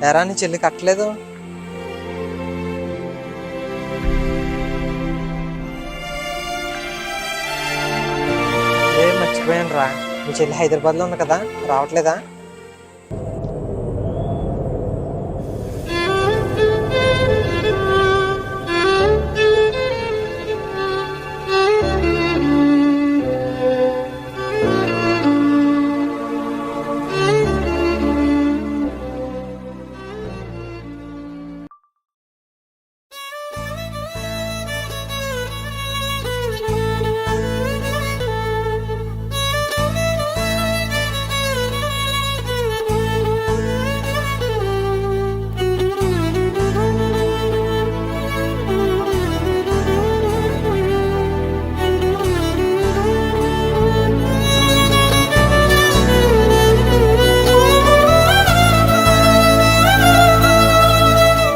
ఎరా నీ చెల్లి కట్టలేదు? మర్చిపోయాను రా, మీ చెల్లి హైదరాబాద్లో ఉంది కదా, రావట్లేదా?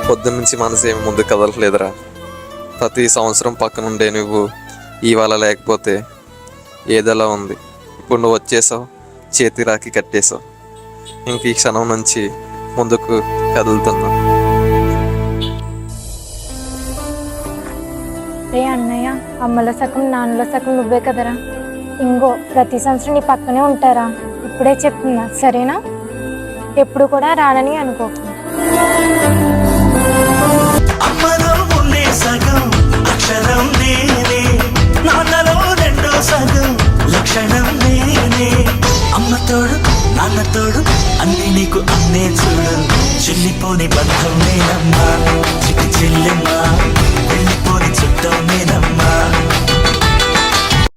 పొద్దున్న నుంచి మనసు ఏమి ముందు కదలట్లేదురా. ప్రతి సంవత్సరం పక్కనుండే నువ్వు ఇవాళ లేకపోతే ఏదోలా ఉంది. ఇప్పుడు నువ్వు వచ్చేసావు, చేతి రాకి కట్టేసావు. ఇంక ఈ క్షణం నుంచి ముందుకు కదులుతున్నా. రే అన్నయ్య, అమ్మలో సగం నాన్నలో సగం నువ్వే కదరా. ఇంకో ప్రతి సంవత్సరం నీ పక్కనే ఉంటారా. ఇప్పుడే చెప్తున్నా, సరేనా? ఎప్పుడు కూడా రానని అనుకోకు. అమ్మలో ఉండే సగం అక్షరం నేనే, నాన్నలో రెండో సగం లక్షణం నేనే. అమ్మతోడు నాన్నతోడు అన్ని నీకు అన్నే చూడు. చెల్లిపోని బంధం నేనమ్మా, చిటి చెల్లెమ్మా, వెళ్ళిపోని చుట్టం నేనమ్మా.